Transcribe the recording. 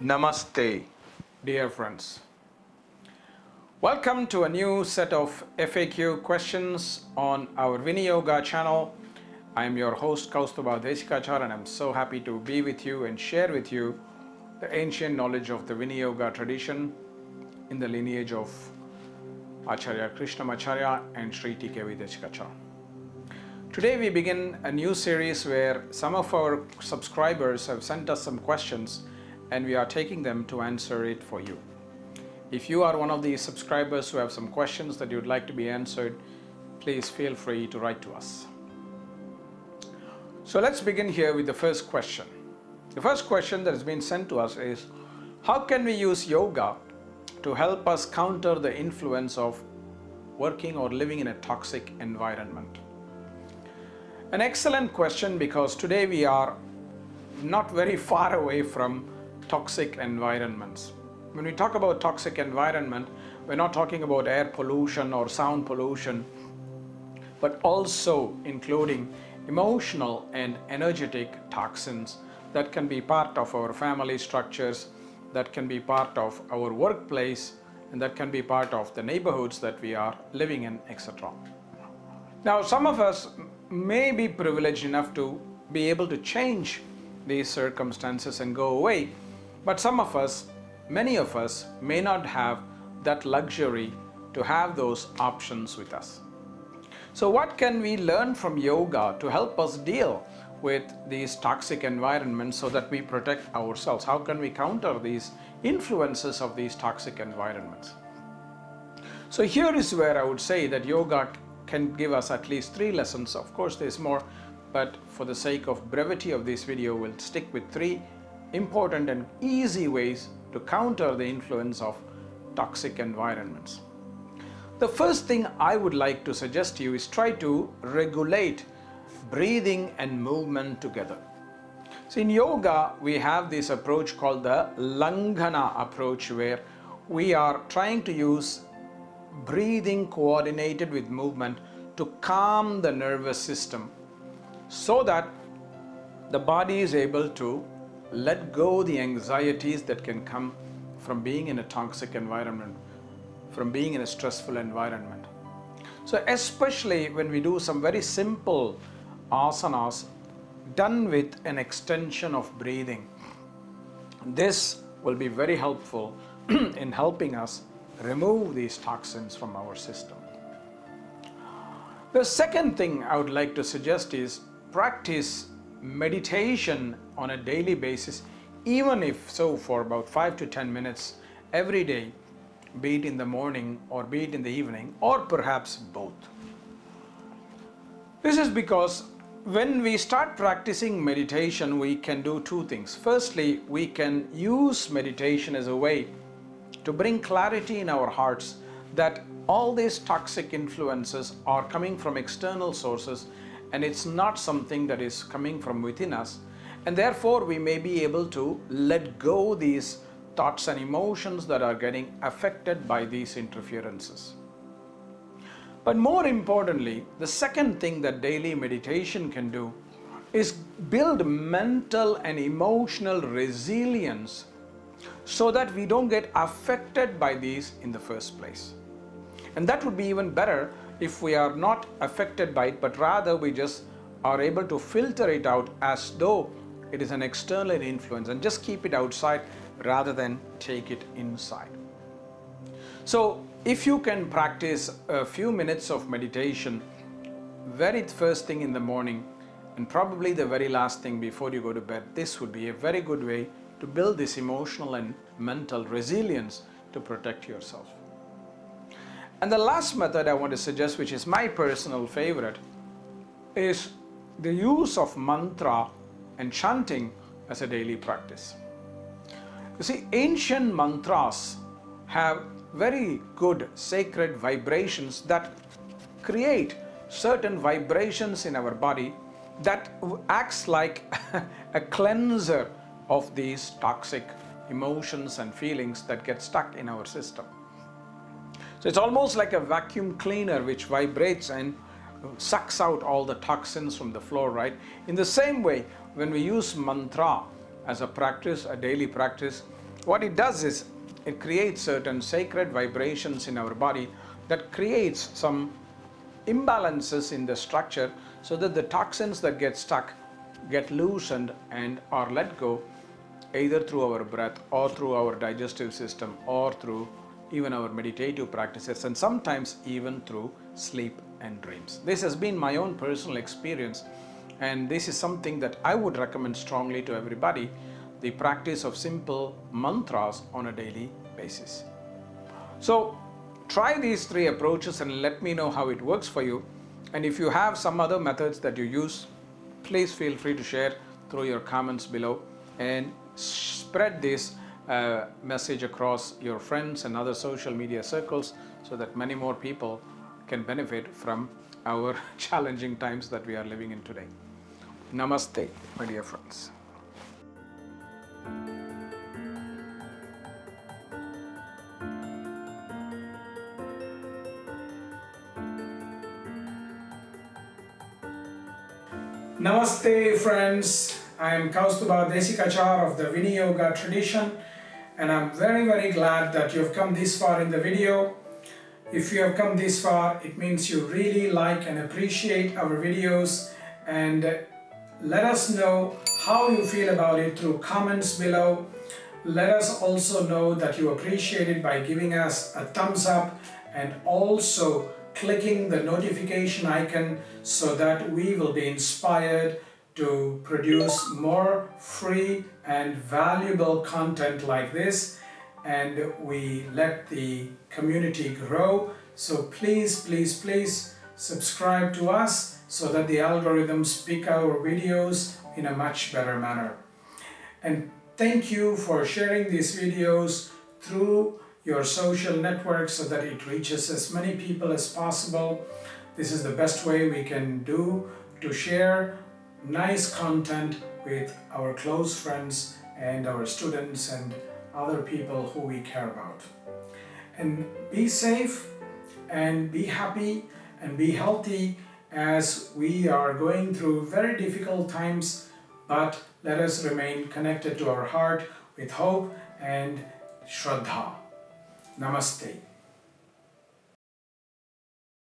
Namaste, dear friends. Welcome to a new set of FAQ questions on our Viniyoga channel. I am your host Kausthub Desikachar, and I'm so happy to be with you and share with you the ancient knowledge of the Viniyoga tradition in the lineage of Acharya Krishnamacharya and Sri Kausthub Desikachar. Today we begin a new series where some of our subscribers have sent us some questions and we are taking them to answer it for you. If you are one of these subscribers who have some questions that you'd like to be answered, please feel free to write to us. So let's begin here with the first question. The first question that has been sent to us is, how can we use yoga to help us counter the influence of working or living in a toxic environment? An excellent question, because today we are not very far away from toxic environments. When we talk about toxic environment, we're not talking about air pollution or sound pollution, but also including emotional and energetic toxins that can be part of our family structures, that can be part of our workplace, and that can be part of the neighborhoods that we are living in, etc. Now, some of us may be privileged enough to be able to change these circumstances and go away, but some of us, many of us, may not have that luxury to have those options with us. So what can we learn from yoga to help us deal with these toxic environments so that we protect ourselves? How can we counter these influences of these toxic environments? So here is where I would say that yoga can give us at least 3 lessons. Of course, there's more, but for the sake of brevity of this video, we'll stick with 3 important and easy ways to counter the influence of toxic environments. The first thing I would like to suggest to you is try to regulate breathing and movement together. So in yoga, we have this approach called the Langhana approach, where we are trying to use breathing coordinated with movement to calm the nervous system so that the body is able to let go the anxieties that can come from being in a toxic environment, from being in a stressful environment. So especially when we do some very simple asanas done with an extension of breathing, this will be very helpful in helping us remove these toxins from our system. The second thing I would like to suggest is practice meditation on a daily basis, even if so for about 5 to 10 minutes every day, be it in the morning or be it in the evening, or perhaps both. This is because when we start practicing meditation, we can do 2 things. Firstly, we can use meditation as a way to bring clarity in our hearts that all these toxic influences are coming from external sources, and it's not something that is coming from within us, and therefore we may be able to let go these thoughts and emotions that are getting affected by these interferences. But more importantly, the second thing that daily meditation can do is build mental and emotional resilience so that we don't get affected by these in the first place. And that would be even better if we are not affected by it, but rather we just are able to filter it out as though it is an external influence and just keep it outside rather than take it inside. So if you can practice a few minutes of meditation very first thing in the morning and probably the very last thing before you go to bed, this would be a very good way to build this emotional and mental resilience to protect yourself. And the last method I want to suggest, which is my personal favorite, is the use of mantra and chanting as a daily practice. You see, ancient mantras have very good sacred vibrations that create certain vibrations in our body that acts like a cleanser of these toxic emotions and feelings that get stuck in our system. So it's almost like a vacuum cleaner which vibrates and sucks out all the toxins from the floor, right? In the same way, when we use mantra as a practice, a daily practice, What it does is it creates certain sacred vibrations in our body that creates some imbalances in the structure, so that the toxins that get stuck get loosened and are let go, either through our breath or through our digestive system or through even our meditative practices, and sometimes even through sleep and dreams. This has been my own personal experience, and this is something that I would recommend strongly to everybody, the practice of simple mantras on a daily basis. So try these 3 approaches and let me know how it works for you. And if you have some other methods that you use, please feel free to share through your comments below, and spread this message across your friends and other social media circles, so that many more people can benefit from our challenging times that we are living in today. Namaste, my dear friends. Namaste friends, I am Kausthub Desikachar of the Viniyoga tradition, and I'm very glad that you have come this far in the video. If you have come this far, it means you really like and appreciate our videos, and let us know how you feel about it through comments below. Let us also know that you appreciate it by giving us a thumbs up and also clicking the notification icon, so that we will be inspired to produce more free and valuable content like this, and we let the community grow. So please subscribe to us, so that the algorithms pick our videos in a much better manner. And thank you for sharing these videos through your social networks, so that it reaches as many people as possible. This is the best way we can do to share nice content with our close friends and our students and other people who we care about. And be safe and be happy and be healthy, as we are going through very difficult times, but let us remain connected to our heart with hope and Shraddha. Namaste.